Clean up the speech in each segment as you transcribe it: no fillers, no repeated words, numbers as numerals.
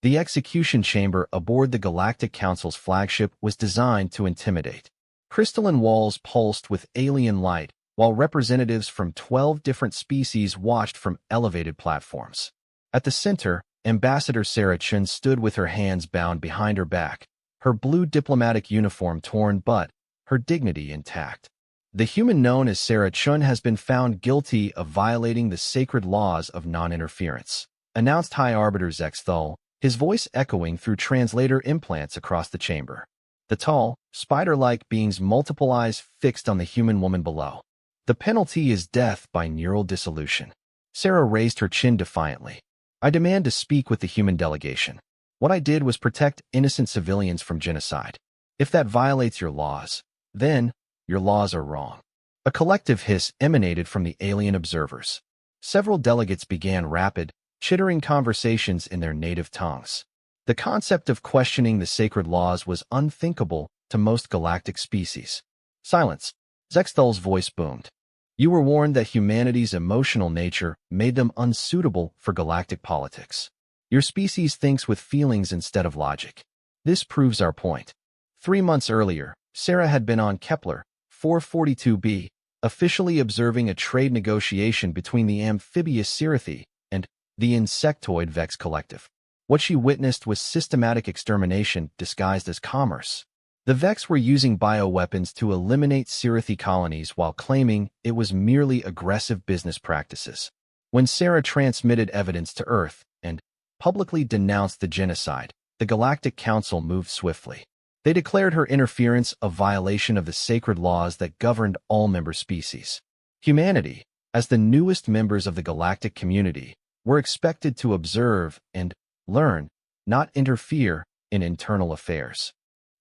The execution chamber aboard the Galactic Council's flagship was designed to intimidate. Crystalline walls pulsed with alien light, while representatives from 12 different species watched from elevated platforms. At the center, Ambassador Sarah Chun stood with her hands bound behind her back, her blue diplomatic uniform torn but her dignity intact. The human known as Sarah Chun has been found guilty of violating the sacred laws of non-interference, announced High Arbiter Zexthal, his voice echoing through translator implants across the chamber. The tall, spider-like being's multiple eyes fixed on the human woman below. The penalty is death by neural dissolution. Sarah raised her chin defiantly. I demand to speak with the human delegation. What I did was protect innocent civilians from genocide. If that violates your laws, then your laws are wrong. A collective hiss emanated from the alien observers. Several delegates began rapid, chittering conversations in their native tongues. The concept of questioning the sacred laws was unthinkable to most galactic species. Silence. Zexthal's voice boomed. You were warned that humanity's emotional nature made them unsuitable for galactic politics. Your species thinks with feelings instead of logic. This proves our point. 3 months earlier, Sarah had been on Kepler 442b, officially observing a trade negotiation between the amphibious Sirathi and the insectoid Vex Collective. What she witnessed was systematic extermination disguised as commerce. The Vex were using bioweapons to eliminate Sirathi colonies while claiming it was merely aggressive business practices. When Sarah transmitted evidence to Earth and publicly denounced the genocide, the Galactic Council moved swiftly. They declared her interference a violation of the sacred laws that governed all member species. Humanity, as the newest members of the galactic community, were expected to observe and learn, not interfere, in internal affairs.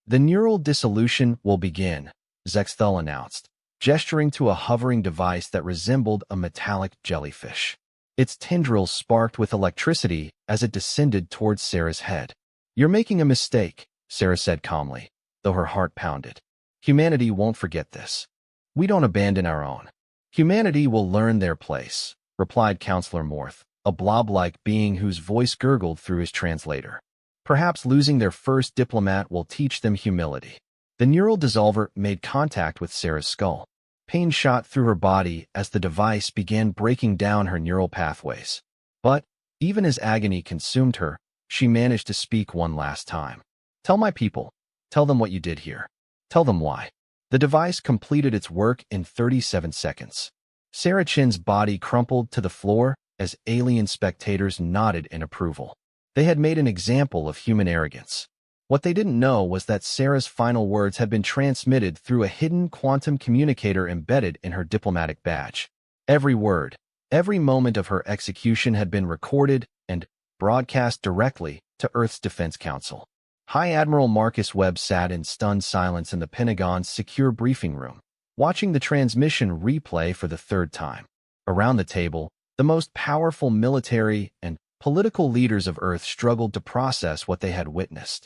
The neural dissolution will begin, Zexthal announced, gesturing to a hovering device that resembled a metallic jellyfish. Its tendrils sparked with electricity as it descended towards Sarah's head. You're making a mistake, Sarah said calmly, though her heart pounded. Humanity won't forget this. We don't abandon our own. Humanity will learn their place, replied Counselor Morth, a blob-like being whose voice gurgled through his translator. Perhaps losing their first diplomat will teach them humility. The neural dissolver made contact with Sarah's skull. Pain shot through her body as the device began breaking down her neural pathways. But, even as agony consumed her, she managed to speak one last time. Tell my people. Tell them what you did here. Tell them why. The device completed its work in 37 seconds. Sarah Chin's body crumpled to the floor as alien spectators nodded in approval. They had made an example of human arrogance. What they didn't know was that Sarah's final words had been transmitted through a hidden quantum communicator embedded in her diplomatic badge. Every word, every moment of her execution had been recorded and broadcast directly to Earth's Defense Council. High Admiral Marcus Webb sat in stunned silence in the Pentagon's secure briefing room, watching the transmission replay for the third time. Around the table, the most powerful military and political leaders of Earth struggled to process what they had witnessed.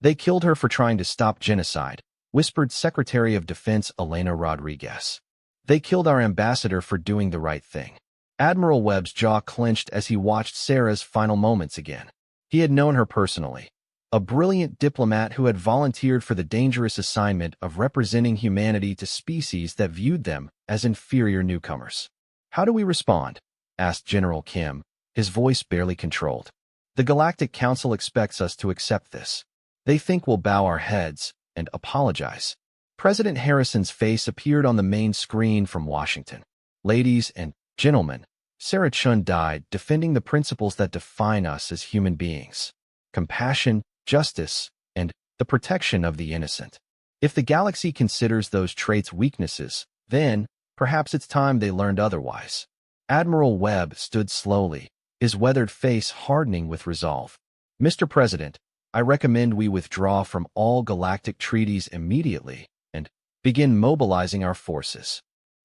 They killed her for trying to stop genocide, whispered Secretary of Defense Elena Rodriguez. They killed our ambassador for doing the right thing. Admiral Webb's jaw clenched as he watched Sarah's final moments again. He had known her personally, a brilliant diplomat who had volunteered for the dangerous assignment of representing humanity to species that viewed them as inferior newcomers. How do we respond? Asked General Kim, his voice barely controlled. The Galactic Council expects us to accept this. They think we'll bow our heads and apologize. President Harrison's face appeared on the main screen from Washington. Ladies and gentlemen, Sarah Chun died defending the principles that define us as human beings: compassion, justice, and the protection of the innocent. If the galaxy considers those traits weaknesses, then perhaps it's time they learned otherwise. Admiral Webb stood slowly, his weathered face hardening with resolve. Mr. President, I recommend we withdraw from all galactic treaties immediately and begin mobilizing our forces.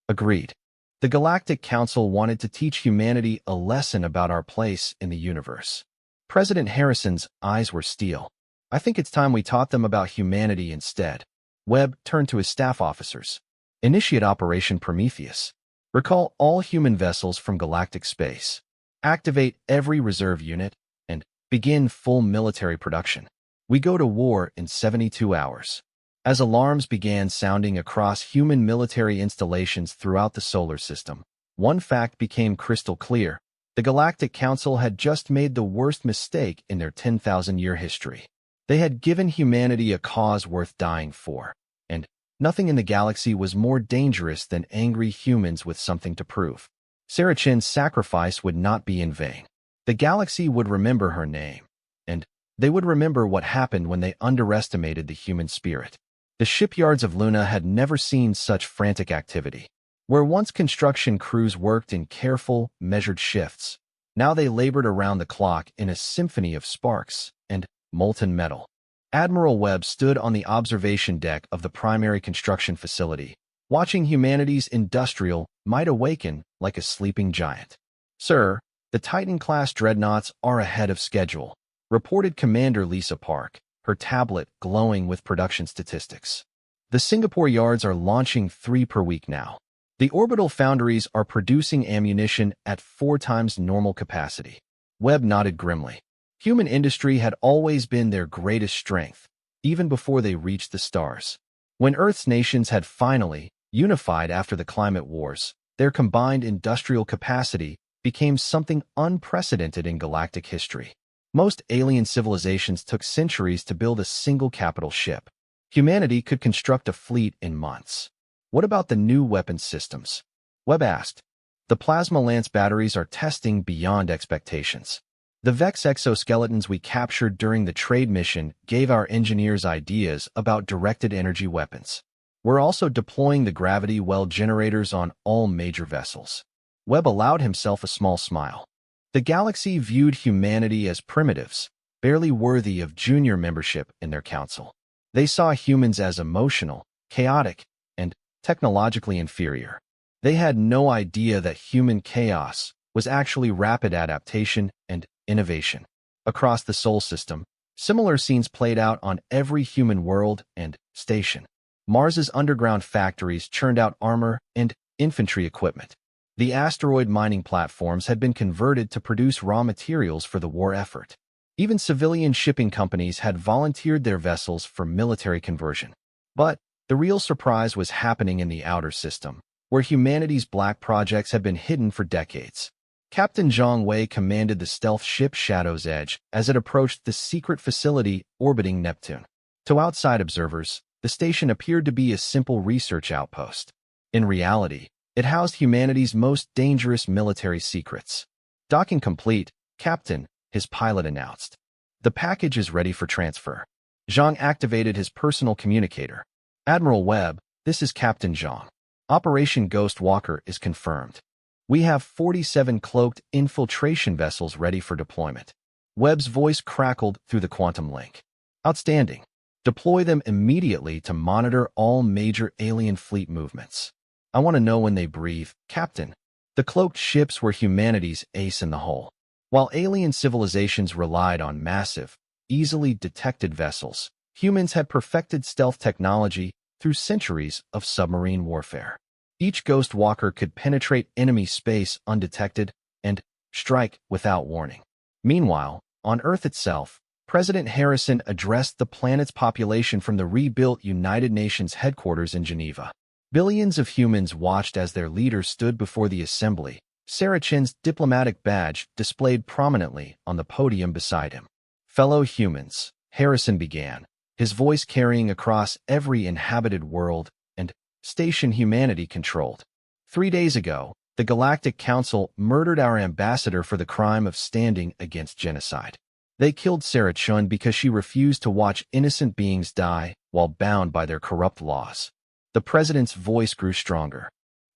Agreed. The Galactic Council wanted to teach humanity a lesson about our place in the universe. President Harrison's eyes were steel. I think it's time we taught them about humanity instead. Webb turned to his staff officers. Initiate Operation Prometheus. Recall all human vessels from galactic space. Activate every reserve unit and begin full military production. We go to war in 72 hours. As alarms began sounding across human military installations throughout the solar system, one fact became crystal clear. The Galactic Council had just made the worst mistake in their 10,000-year history. They had given humanity a cause worth dying for, and nothing in the galaxy was more dangerous than angry humans with something to prove. Sarachin's sacrifice would not be in vain. The galaxy would remember her name, and they would remember what happened when they underestimated the human spirit. The shipyards of Luna had never seen such frantic activity. Where once construction crews worked in careful, measured shifts, now they labored around the clock in a symphony of sparks and molten metal. Admiral Webb stood on the observation deck of the primary construction facility, watching humanity's industrial might awaken like a sleeping giant. "Sir, the Titan-class dreadnoughts are ahead of schedule," reported Commander Lisa Park, her tablet glowing with production statistics. "The Singapore yards are launching 3 per week now. The orbital foundries are producing ammunition at 4 times normal capacity." Webb nodded grimly. Human industry had always been their greatest strength, even before they reached the stars. When Earth's nations had finally unified after the climate wars, their combined industrial capacity became something unprecedented in galactic history. Most alien civilizations took centuries to build a single capital ship. Humanity could construct a fleet in months. "What about the new weapons systems?" Webb asked. "The plasma lance batteries are testing beyond expectations. The Vex exoskeletons we captured during the trade mission gave our engineers ideas about directed energy weapons. We're also deploying the gravity well generators on all major vessels." Webb allowed himself a small smile. The galaxy viewed humanity as primitives, barely worthy of junior membership in their council. They saw humans as emotional, chaotic, and technologically inferior. They had no idea that human chaos was actually rapid adaptation and innovation. Across the Sol system, similar scenes played out on every human world and station. Mars's underground factories churned out armor and infantry equipment. The asteroid mining platforms had been converted to produce raw materials for the war effort. Even civilian shipping companies had volunteered their vessels for military conversion. But the real surprise was happening in the outer system, where humanity's black projects had been hidden for decades. Captain Zhang Wei commanded the stealth ship Shadow's Edge as it approached the secret facility orbiting Neptune. To outside observers, the station appeared to be a simple research outpost. In reality, it housed humanity's most dangerous military secrets. "Docking complete, Captain," his pilot announced. "The package is ready for transfer." Zhang activated his personal communicator. "Admiral Webb, this is Captain Zhang. Operation Ghost Walker is confirmed. We have 47 cloaked infiltration vessels ready for deployment." Webb's voice crackled through the quantum link. "Outstanding. Deploy them immediately to monitor all major alien fleet movements. I want to know when they breathe, Captain." The cloaked ships were humanity's ace in the hole. While alien civilizations relied on massive, easily detected vessels, humans had perfected stealth technology through centuries of submarine warfare. Each Ghost Walker could penetrate enemy space undetected and strike without warning. Meanwhile, on Earth itself, President Harrison addressed the planet's population from the rebuilt United Nations headquarters in Geneva. Billions of humans watched as their leader stood before the assembly, Sarachin's diplomatic badge displayed prominently on the podium beside him. "Fellow humans," Harrison began, his voice carrying across every inhabited world and station humanity controlled. 3 days ago, the Galactic Council murdered our ambassador for the crime of standing against genocide. They killed Sarah Chun because she refused to watch innocent beings die while bound by their corrupt laws. The president's voice grew stronger.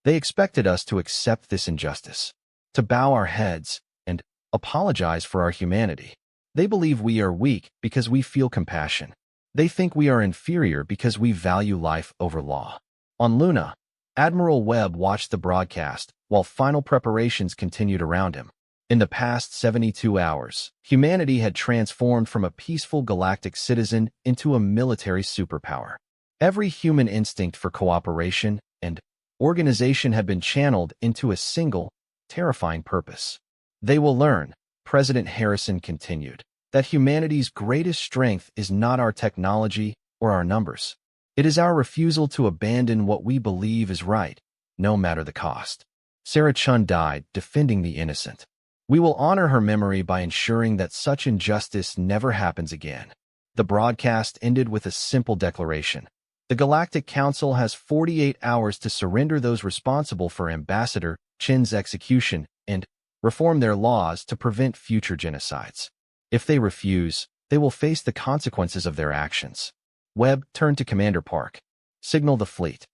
They expected us to accept this injustice, to bow our heads and apologize for our humanity. They believe we are weak because we feel compassion. They think we are inferior because we value life over law. On Luna, Admiral Webb watched the broadcast while final preparations continued around him. In the past 72 hours, humanity had transformed from a peaceful galactic citizen into a military superpower. Every human instinct for cooperation and organization had been channeled into a single, terrifying purpose. "They will learn," President Harrison continued. that humanity's greatest strength is not our technology or our numbers. It is our refusal to abandon what we believe is right, no matter the cost. Sarah Chun died defending the innocent. We will honor her memory by ensuring that such injustice never happens again. The broadcast ended with a simple declaration. The Galactic Council has 48 hours to surrender those responsible for Ambassador Chin's execution and reform their laws to prevent future genocides. If they refuse, they will face the consequences of their actions. Webb turned to Commander Park. Signal the fleet.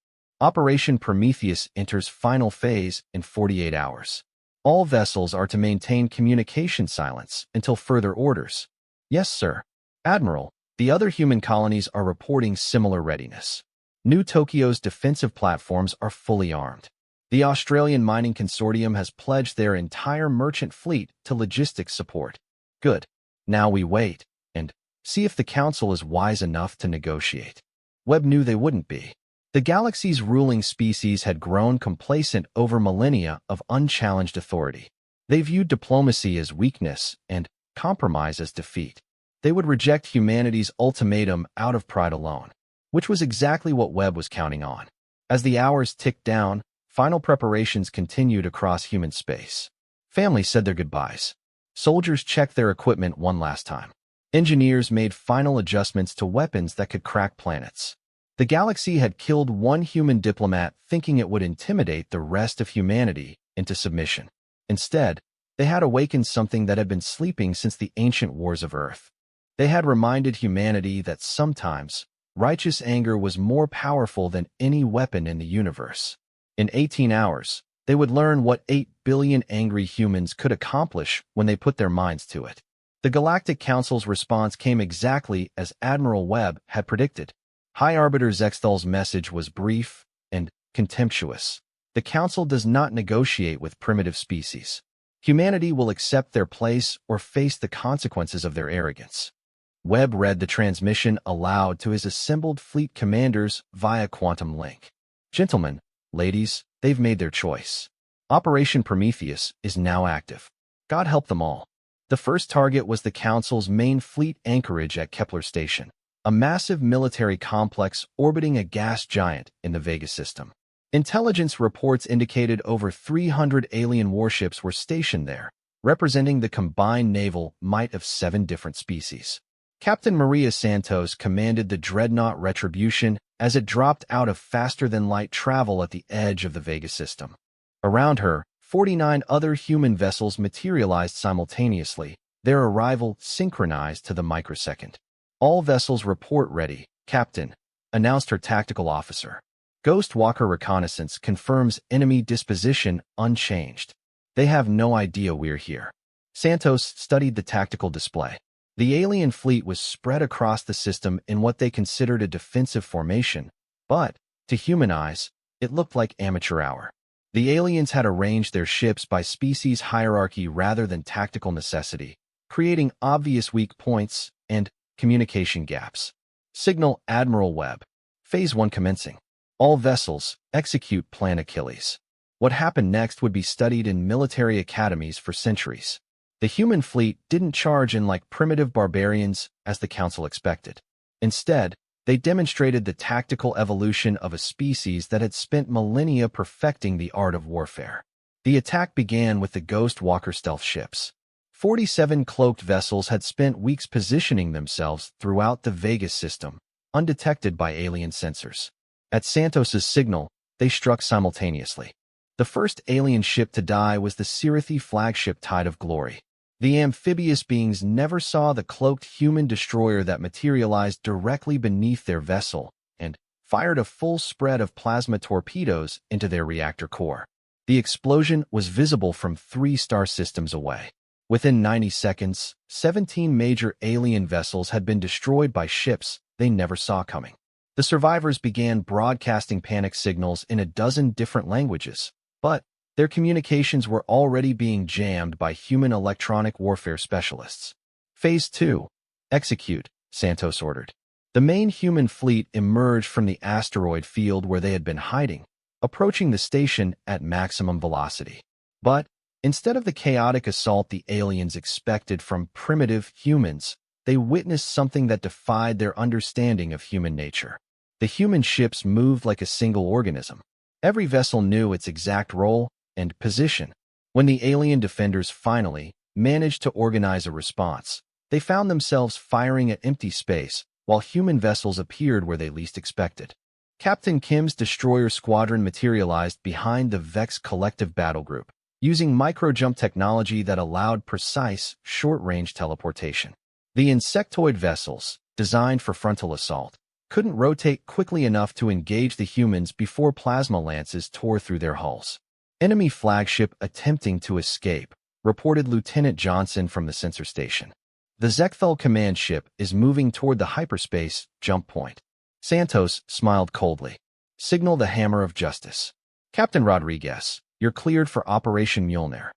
Operation Prometheus enters final phase in 48 hours. All vessels are to maintain communication silence until further orders. Yes, sir. Admiral, the other human colonies are reporting similar readiness. New Tokyo's defensive platforms are fully armed. The Australian Mining Consortium has pledged their entire merchant fleet to logistics support. Good. Now we wait and see if the Council is wise enough to negotiate. Webb knew they wouldn't be. The galaxy's ruling species had grown complacent over millennia of unchallenged authority. They viewed diplomacy as weakness and compromise as defeat. They would reject humanity's ultimatum out of pride alone, which was exactly what Webb was counting on. As the hours ticked down, final preparations continued across human space. Families said their goodbyes. Soldiers checked their equipment one last time. Engineers made final adjustments to weapons that could crack planets. The galaxy had killed one human diplomat thinking it would intimidate the rest of humanity into submission. Instead, they had awakened something that had been sleeping since the ancient wars of Earth. They had reminded humanity that sometimes righteous anger was more powerful than any weapon in the universe. In 18 hours, they would learn what 8 billion angry humans could accomplish when they put their minds to it. The Galactic Council's response came exactly as Admiral Webb had predicted. High Arbiter Zexthal's message was brief and contemptuous. The Council does not negotiate with primitive species. Humanity will accept their place or face the consequences of their arrogance. Webb read the transmission aloud to his assembled fleet commanders via quantum link. Gentlemen, ladies, they've made their choice. Operation Prometheus is now active. God help them all. The first target was the Council's main fleet anchorage at Kepler Station, a massive military complex orbiting a gas giant in the Vega system. Intelligence reports indicated over 300 alien warships were stationed there, representing the combined naval might of 7 different species. Captain Maria Santos commanded the dreadnought Retribution as it dropped out of faster-than-light travel at the edge of the Vega system. Around her, 49 other human vessels materialized simultaneously, their arrival synchronized to the microsecond. All vessels report ready, Captain, announced her tactical officer. Ghost Walker reconnaissance confirms enemy disposition unchanged. They have no idea we're here. Santos studied the tactical display. The alien fleet was spread across the system in what they considered a defensive formation, but, to human eyes, it looked like amateur hour. The aliens had arranged their ships by species hierarchy rather than tactical necessity, creating obvious weak points and communication gaps. Signal Admiral Webb. Phase 1 commencing. All vessels, execute Plan Achilles. What happened next would be studied in military academies for centuries. The human fleet didn't charge in like primitive barbarians as the Council expected. Instead, they demonstrated the tactical evolution of a species that had spent millennia perfecting the art of warfare. The attack began with the Ghost Walker stealth ships. 47 cloaked vessels had spent weeks positioning themselves throughout the Vega system, undetected by alien sensors. At Santos's signal, they struck simultaneously. The first alien ship to die was the Sirathi flagship Tide of Glory. The amphibious beings never saw the cloaked human destroyer that materialized directly beneath their vessel and fired a full spread of plasma torpedoes into their reactor core. The explosion was visible from 3 star systems away. Within 90 seconds, 17 major alien vessels had been destroyed by ships they never saw coming. The survivors began broadcasting panic signals in a dozen different languages, but their communications were already being jammed by human electronic warfare specialists. Phase 2. Execute, Santos ordered. The main human fleet emerged from the asteroid field where they had been hiding, approaching the station at maximum velocity. But Instead of the chaotic assault the aliens expected from primitive humans, they witnessed something that defied their understanding of human nature. The human ships moved like a single organism. Every vessel knew its exact role and position. When the alien defenders finally managed to organize a response, they found themselves firing at empty space, while human vessels appeared where they least expected. Captain Kim's destroyer squadron materialized behind the Vex collective battle group, using micro-jump technology that allowed precise, short-range teleportation. The insectoid vessels, designed for frontal assault, couldn't rotate quickly enough to engage the humans before plasma lances tore through their hulls. Enemy flagship attempting to escape, reported Lieutenant Johnson from the sensor station. The Zekthul command ship is moving toward the hyperspace jump point. Santos smiled coldly. Signal the hammer of justice. Captain Rodriguez, you're cleared for Operation Mjolnir.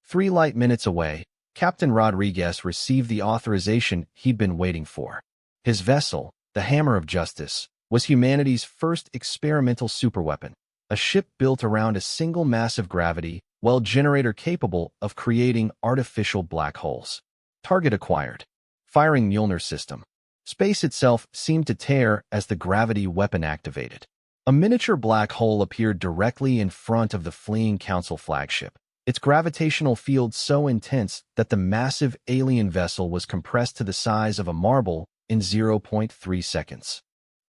3 light minutes away, Captain Rodriguez received the authorization he'd been waiting for. His vessel, the Hammer of Justice, was humanity's first experimental superweapon, a ship built around a single massive gravity-well generator capable of creating artificial black holes. Target acquired. Firing Mjolnir system. Space itself seemed to tear as the gravity weapon activated. A miniature black hole appeared directly in front of the fleeing Council flagship, its gravitational field so intense that the massive alien vessel was compressed to the size of a marble in 0.3 seconds.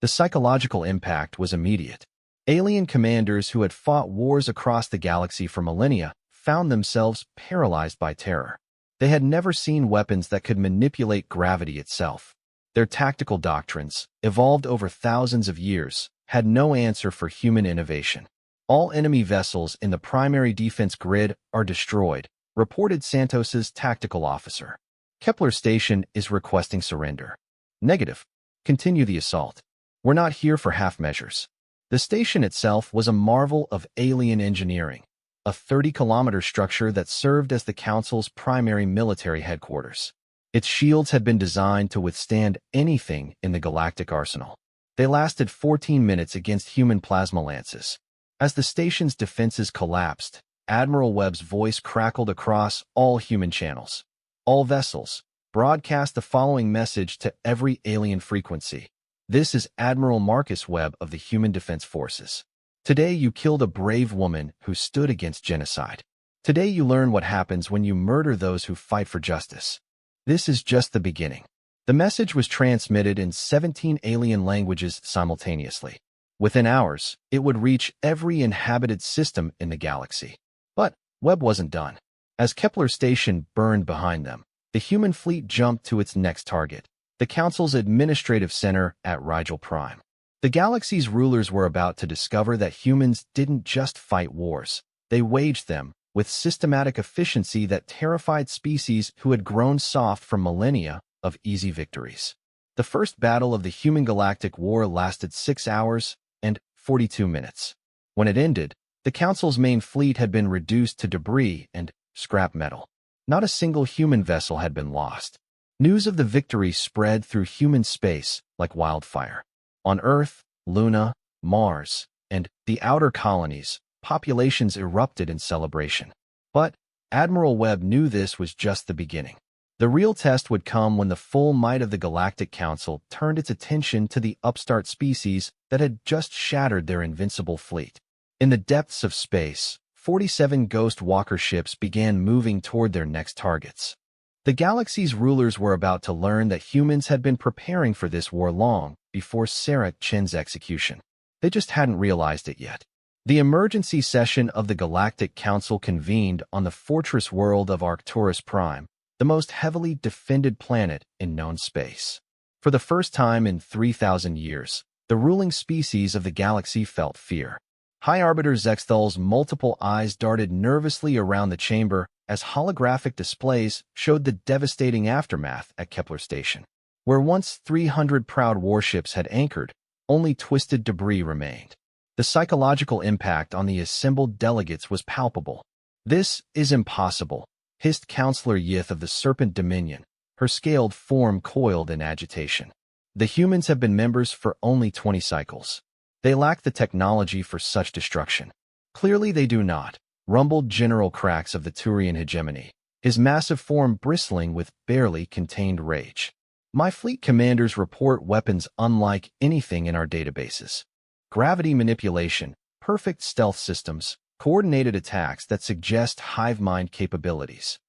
The psychological impact was immediate. Alien commanders who had fought wars across the galaxy for millennia found themselves paralyzed by terror. They had never seen weapons that could manipulate gravity itself. Their tactical doctrines, evolved over thousands of years, had no answer for human innovation. All enemy vessels in the primary defense grid are destroyed, reported Santos's tactical officer. Kepler Station is requesting surrender. Negative. Continue the assault. We're not here for half measures. The station itself was a marvel of alien engineering, a 30-kilometer structure that served as the Council's primary military headquarters. Its shields had been designed to withstand anything in the galactic arsenal. They lasted 14 minutes against human plasma lances. As the station's defenses collapsed, Admiral Webb's voice crackled across all human channels. All vessels, broadcast the following message to every alien frequency. This is Admiral Marcus Webb of the Human Defense Forces. Today you killed a brave woman who stood against genocide. Today you learn what happens when you murder those who fight for justice. This is just the beginning. The message was transmitted in 17 alien languages simultaneously. Within hours, it would reach every inhabited system in the galaxy. But Webb wasn't done. As Kepler Station burned behind them, the human fleet jumped to its next target, the Council's administrative center at Rigel Prime. The galaxy's rulers were about to discover that humans didn't just fight wars. They waged them with systematic efficiency that terrified species who had grown soft from millennia of easy victories. The first battle of the Human Galactic War lasted 6 hours and 42 minutes. When it ended, the Council's main fleet had been reduced to debris and scrap metal. Not a single human vessel had been lost. News of the victory spread through human space like wildfire. On Earth, Luna, Mars, and the outer colonies, populations erupted in celebration. But Admiral Webb knew this was just the beginning. The real test would come when the full might of the Galactic Council turned its attention to the upstart species that had just shattered their invincible fleet. In the depths of space, 47 Ghost Walker ships began moving toward their next targets. The galaxy's rulers were about to learn that humans had been preparing for this war long before Sarah Chen's execution. They just hadn't realized it yet. The emergency session of the Galactic Council convened on the fortress world of Arcturus Prime, the most heavily defended planet in known space. For the first time in 3,000 years, the ruling species of the galaxy felt fear. High Arbiter Zexthal's multiple eyes darted nervously around the chamber as holographic displays showed the devastating aftermath at Kepler Station. Where once 300 proud warships had anchored, only twisted debris remained. The psychological impact on the assembled delegates was palpable. "This is impossible," hissed Counselor Yith of the Serpent Dominion, her scaled form coiled in agitation. "The humans have been members for only 20 cycles. They lack the technology for such destruction." "Clearly they do not," rumbled general cracks of the Turian hegemony, his massive form bristling with barely contained rage. My fleet commanders report weapons unlike anything in our databases. Gravity manipulation, perfect stealth systems, coordinated attacks that suggest hive mind capabilities.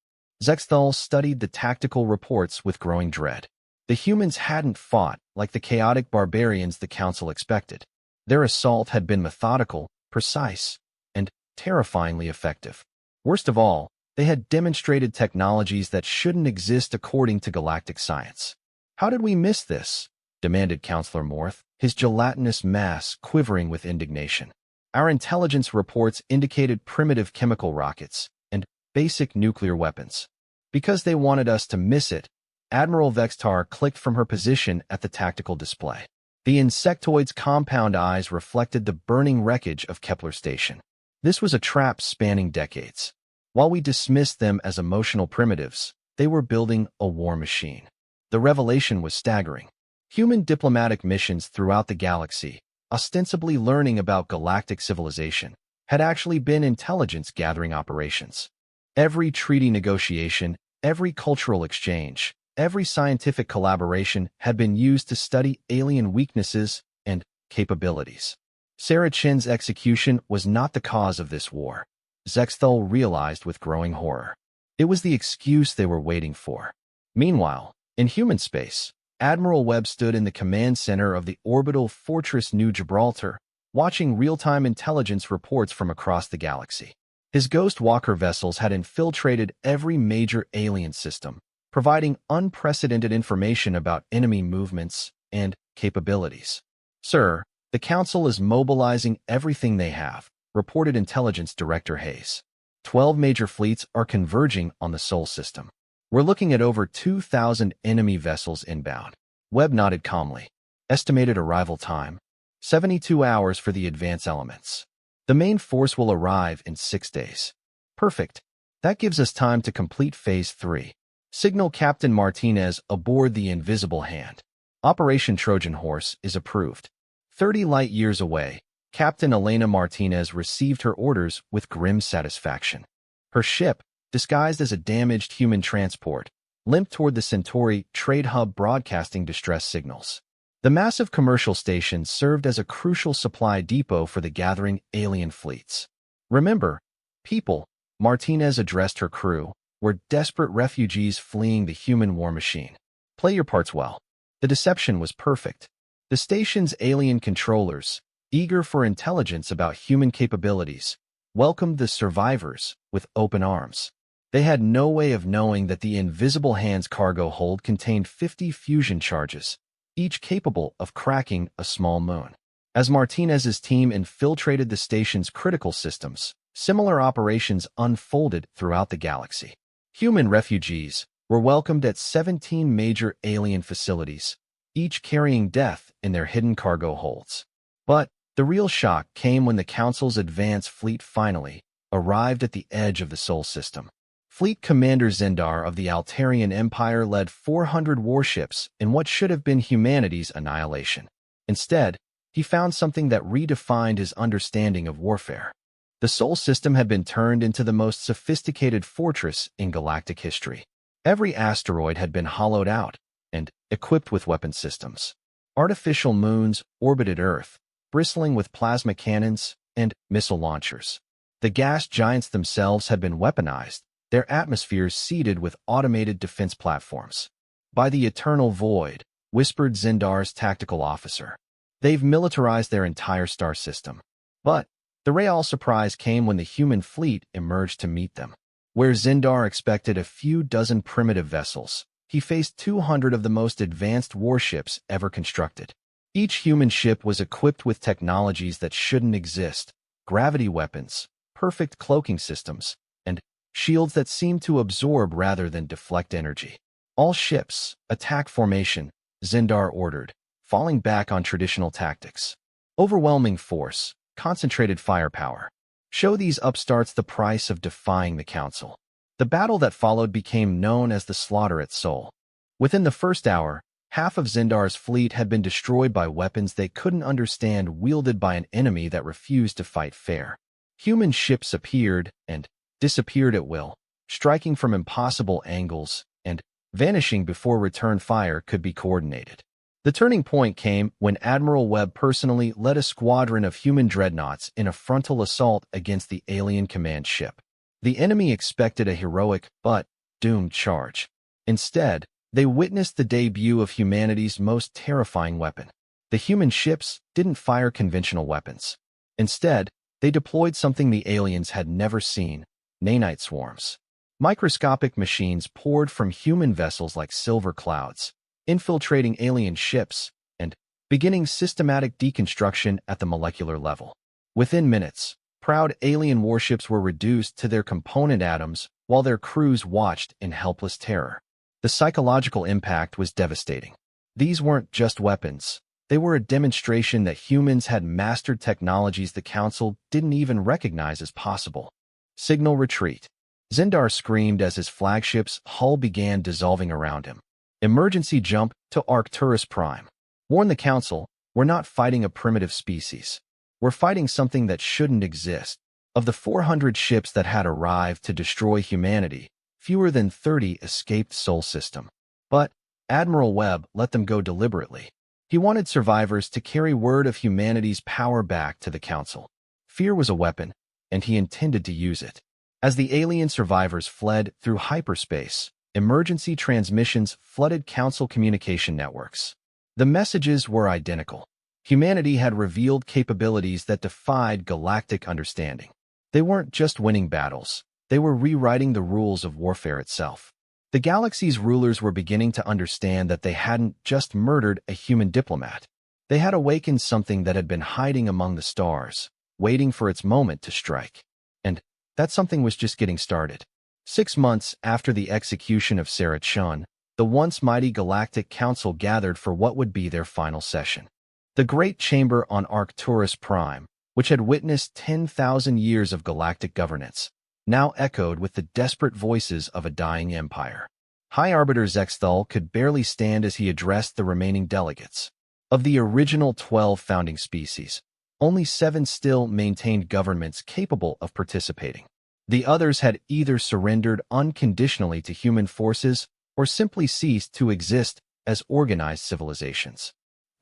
Zexthal studied the tactical reports with growing dread. The humans hadn't fought like the chaotic barbarians the Council expected. Their assault had been methodical, precise, and terrifyingly effective. Worst of all, they had demonstrated technologies that shouldn't exist according to galactic science. "How did we miss this?" demanded Counselor Morth, his gelatinous mass quivering with indignation. "Our intelligence reports indicated primitive chemical rockets and basic nuclear weapons. Because they wanted us to miss it," Admiral Vextar clicked from her position at the tactical display. The insectoid's compound eyes reflected the burning wreckage of Kepler Station. This was a trap spanning decades. While we dismissed them as emotional primitives, they were building a war machine. The revelation was staggering. Human diplomatic missions throughout the galaxy, ostensibly learning about galactic civilization, had actually been intelligence-gathering operations. Every treaty negotiation, every cultural exchange, every scientific collaboration had been used to study alien weaknesses and capabilities. Sarah Chin's execution was not the cause of this war. Zexthal realized with growing horror. It was the excuse they were waiting for. Meanwhile, in human space, Admiral Webb stood in the command center of the orbital fortress New Gibraltar, watching real-time intelligence reports from across the galaxy. His Ghost Walker vessels had infiltrated every major alien system, providing unprecedented information about enemy movements and capabilities. "Sir, the Council is mobilizing everything they have," reported Intelligence Director Hayes. 12 major fleets are converging on the Sol system. "We're looking at over 2,000 enemy vessels inbound." Webb nodded calmly. "Estimated arrival time, 72 hours for the advance elements. The main force will arrive in 6 days. "Perfect. That gives us time to complete Phase 3. Signal Captain Martinez aboard the Invisible Hand. Operation Trojan Horse is approved." 30 light-years away, Captain Elena Martinez received her orders with grim satisfaction. Her ship, disguised as a damaged human transport, limped toward the Centauri trade hub broadcasting distress signals. The massive commercial station served as a crucial supply depot for the gathering alien fleets. "Remember, people," Martinez addressed her crew, "were desperate refugees fleeing the human war machine. Play your parts well." The deception was perfect. The station's alien controllers, eager for intelligence about human capabilities, welcomed the survivors with open arms. They had no way of knowing that the Invisible Hand's cargo hold contained 50 fusion charges, each capable of cracking a small moon. As Martinez's team infiltrated the station's critical systems, similar operations unfolded throughout the galaxy. Human refugees were welcomed at 17 major alien facilities, each carrying death in their hidden cargo holds. But the real shock came when the Council's advance fleet finally arrived at the edge of the Sol system. Fleet Commander Zendar of the Altarian Empire led 400 warships in what should have been humanity's annihilation. Instead, he found something that redefined his understanding of warfare. The Sol system had been turned into the most sophisticated fortress in galactic history. Every asteroid had been hollowed out and equipped with weapon systems. Artificial moons orbited Earth, bristling with plasma cannons and missile launchers. The gas giants themselves had been weaponized, their atmospheres seeded with automated defense platforms. "By the eternal void," whispered Zendar's tactical officer. "They've militarized their entire star system." But the real surprise came when the human fleet emerged to meet them. Where Zendar expected a few dozen primitive vessels, he faced 200 of the most advanced warships ever constructed. Each human ship was equipped with technologies that shouldn't exist: gravity weapons, perfect cloaking systems, and shields that seemed to absorb rather than deflect energy. "All ships, attack formation," Zendar ordered, falling back on traditional tactics. "Overwhelming force, concentrated firepower. Show these upstarts the price of defying the Council." The battle that followed became known as the Slaughter at Sol. Within the first hour, half of Zendar's fleet had been destroyed by weapons they couldn't understand wielded by an enemy that refused to fight fair. Human ships appeared and disappeared at will, striking from impossible angles and vanishing before return fire could be coordinated. The turning point came when Admiral Webb personally led a squadron of human dreadnoughts in a frontal assault against the alien command ship. The enemy expected a heroic but doomed charge. Instead, they witnessed the debut of humanity's most terrifying weapon. The human ships didn't fire conventional weapons. Instead, they deployed something the aliens had never seen: nanite swarms. Microscopic machines poured from human vessels like silver clouds, infiltrating alien ships and beginning systematic deconstruction at the molecular level. Within minutes, proud alien warships were reduced to their component atoms while their crews watched in helpless terror. The psychological impact was devastating. These weren't just weapons. They were a demonstration that humans had mastered technologies the Council didn't even recognize as possible. Signal retreat. Zendar screamed as his flagship's hull began dissolving around him. Emergency jump to Arcturus Prime. Warn the Council, we're not fighting a primitive species. We're fighting something that shouldn't exist. Of the 400 ships that had arrived to destroy humanity, fewer than 30 escaped Sol system. But Admiral Webb let them go deliberately. He wanted survivors to carry word of humanity's power back to the Council. Fear was a weapon, and he intended to use it. As the alien survivors fled through hyperspace, emergency transmissions flooded Council communication networks. The messages were identical. Humanity had revealed capabilities that defied galactic understanding. They weren't just winning battles. They were rewriting the rules of warfare itself. The galaxy's rulers were beginning to understand that they hadn't just murdered a human diplomat. They had awakened something that had been hiding among the stars, waiting for its moment to strike. And that something was just getting started. 6 months after the execution of Sarah Chun, the once mighty Galactic Council gathered for what would be their final session. The Great Chamber on Arcturus Prime, which had witnessed 10,000 years of galactic governance, now echoed with the desperate voices of a dying empire. High Arbiter Zexthal could barely stand as he addressed the remaining delegates. Of the original 12 founding species, only 7 still maintained governments capable of participating. The others had either surrendered unconditionally to human forces or simply ceased to exist as organized civilizations.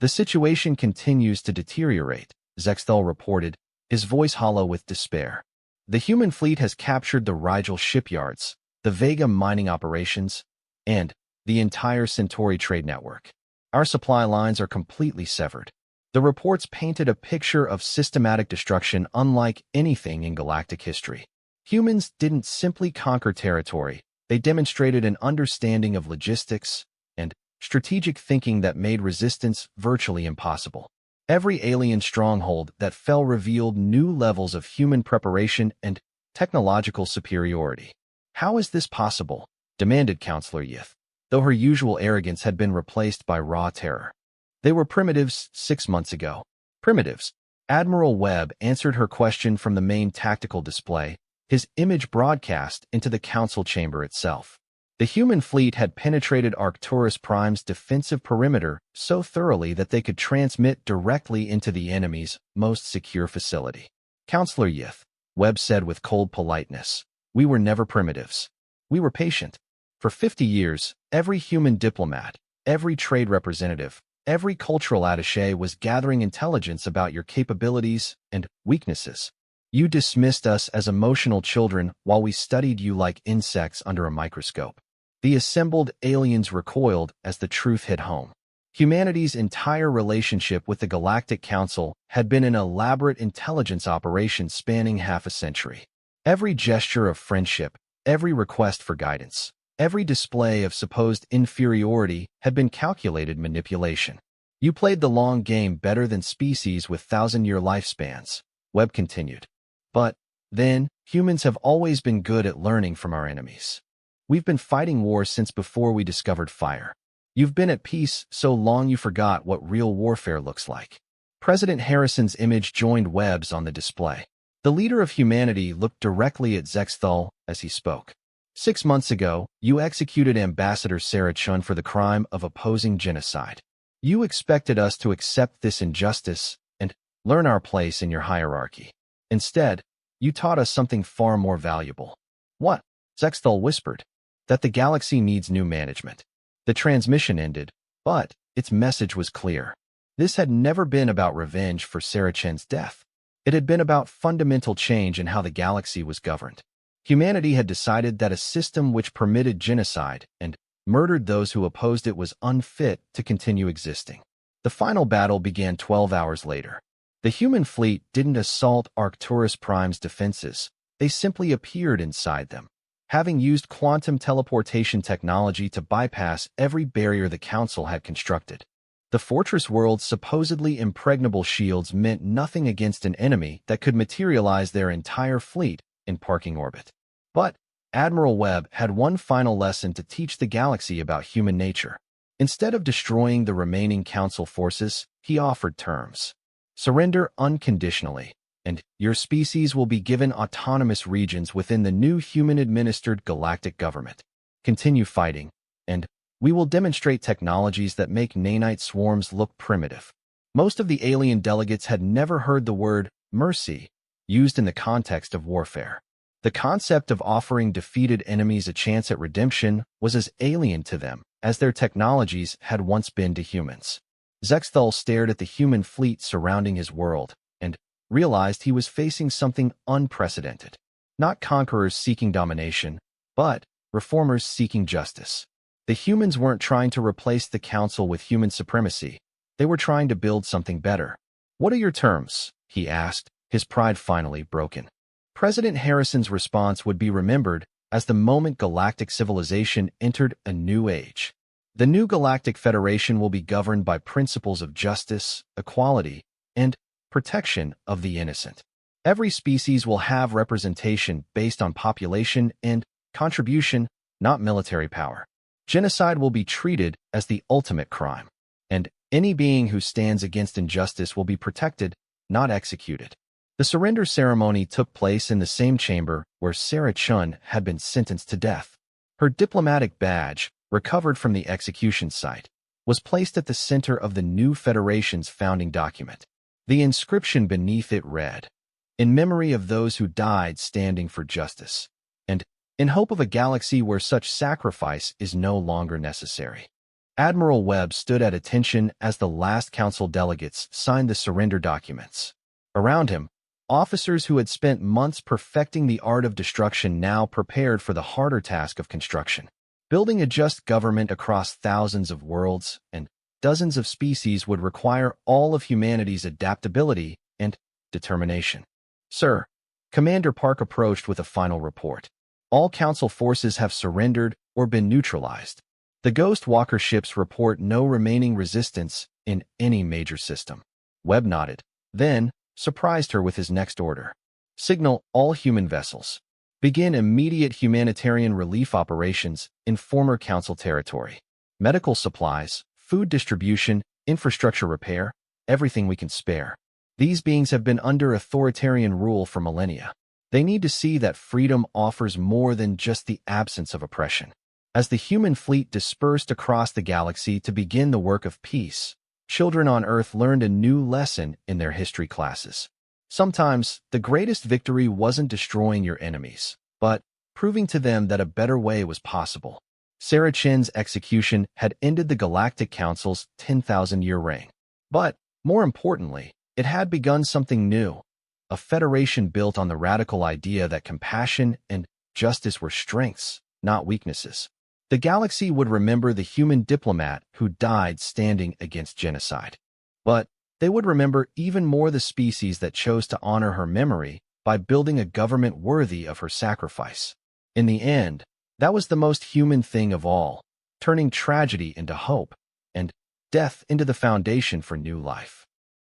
The situation continues to deteriorate, Zexthal reported, his voice hollow with despair. The human fleet has captured the Rigel shipyards, the Vega mining operations, and the entire Centauri trade network. Our supply lines are completely severed. The reports painted a picture of systematic destruction unlike anything in galactic history. Humans didn't simply conquer territory, they demonstrated an understanding of logistics and strategic thinking that made resistance virtually impossible. Every alien stronghold that fell revealed new levels of human preparation and technological superiority. How is this possible? Demanded Counselor Yith, though her usual arrogance had been replaced by raw terror. They were primitives 6 months ago. Primitives. Admiral Webb answered her question from the main tactical display, his image broadcast into the Council chamber itself. The human fleet had penetrated Arcturus Prime's defensive perimeter so thoroughly that they could transmit directly into the enemy's most secure facility. Counselor Yith, Webb said with cold politeness, we were never primitives. We were patient. For 50 years, every human diplomat, every trade representative, every cultural attaché was gathering intelligence about your capabilities and weaknesses. You dismissed us as emotional children while we studied you like insects under a microscope. The assembled aliens recoiled as the truth hit home. Humanity's entire relationship with the Galactic Council had been an elaborate intelligence operation spanning half a century. Every gesture of friendship, every request for guidance, every display of supposed inferiority had been calculated manipulation. You played the long game better than species with 1,000-year lifespans, Webb continued. But then, humans have always been good at learning from our enemies. We've been fighting wars since before we discovered fire. You've been at peace so long you forgot what real warfare looks like. President Harrison's image joined Webb's on the display. The leader of humanity looked directly at Zexthal as he spoke. 6 months ago, you executed Ambassador Sarah Chun for the crime of opposing genocide. You expected us to accept this injustice and learn our place in your hierarchy. Instead, you taught us something far more valuable. What? Zexthal whispered. That the galaxy needs new management. The transmission ended, but its message was clear. This had never been about revenge for Sarachen's death. It had been about fundamental change in how the galaxy was governed. Humanity had decided that a system which permitted genocide and murdered those who opposed it was unfit to continue existing. The final battle began 12 hours later. The human fleet didn't assault Arcturus Prime's defenses. They simply appeared inside them, having used quantum teleportation technology to bypass every barrier the Council had constructed. The fortress world's supposedly impregnable shields meant nothing against an enemy that could materialize their entire fleet in parking orbit. But Admiral Webb had one final lesson to teach the galaxy about human nature. Instead of destroying the remaining Council forces, he offered terms. Surrender unconditionally, and your species will be given autonomous regions within the new human-administered galactic government. Continue fighting, and we will demonstrate technologies that make nanite swarms look primitive. Most of the alien delegates had never heard the word mercy used in the context of warfare. The concept of offering defeated enemies a chance at redemption was as alien to them as their technologies had once been to humans. Zexthal stared at the human fleet surrounding his world and realized he was facing something unprecedented. Not conquerors seeking domination, but reformers seeking justice. The humans weren't trying to replace the Council with human supremacy. They were trying to build something better. "What are your terms?" he asked, his pride finally broken. President Harrison's response would be remembered as the moment galactic civilization entered a new age. The new Galactic Federation will be governed by principles of justice, equality, and protection of the innocent. Every species will have representation based on population and contribution, not military power. Genocide will be treated as the ultimate crime, and any being who stands against injustice will be protected, not executed. The surrender ceremony took place in the same chamber where Sarah Chun had been sentenced to death. Her diplomatic badge, recovered from the execution site, was placed at the center of the new Federation's founding document. The inscription beneath it read, "In memory of those who died standing for justice, and in hope of a galaxy where such sacrifice is no longer necessary." Admiral Webb stood at attention as the last Council delegates signed the surrender documents. Around him, officers who had spent months perfecting the art of destruction now prepared for the harder task of construction. Building a just government across thousands of worlds and dozens of species would require all of humanity's adaptability and determination. "Sir," Commander Park approached with a final report. "All Council forces have surrendered or been neutralized. The Ghost Walker ships report no remaining resistance in any major system." Webb nodded, then surprised her with his next order. "Signal all human vessels. Begin immediate humanitarian relief operations in former Council territory. Medical supplies, food distribution, infrastructure repair, everything we can spare. These beings have been under authoritarian rule for millennia. They need to see that freedom offers more than just the absence of oppression." As the human fleet dispersed across the galaxy to begin the work of peace, children on Earth learned a new lesson in their history classes. Sometimes, the greatest victory wasn't destroying your enemies, but proving to them that a better way was possible. Sarah Chen's execution had ended the Galactic Council's 10,000-year reign. But, more importantly, it had begun something new, a federation built on the radical idea that compassion and justice were strengths, not weaknesses. The galaxy would remember the human diplomat who died standing against genocide. But they would remember even more the species that chose to honor her memory by building a government worthy of her sacrifice. In the end, that was the most human thing of all, turning tragedy into hope and death into the foundation for new life.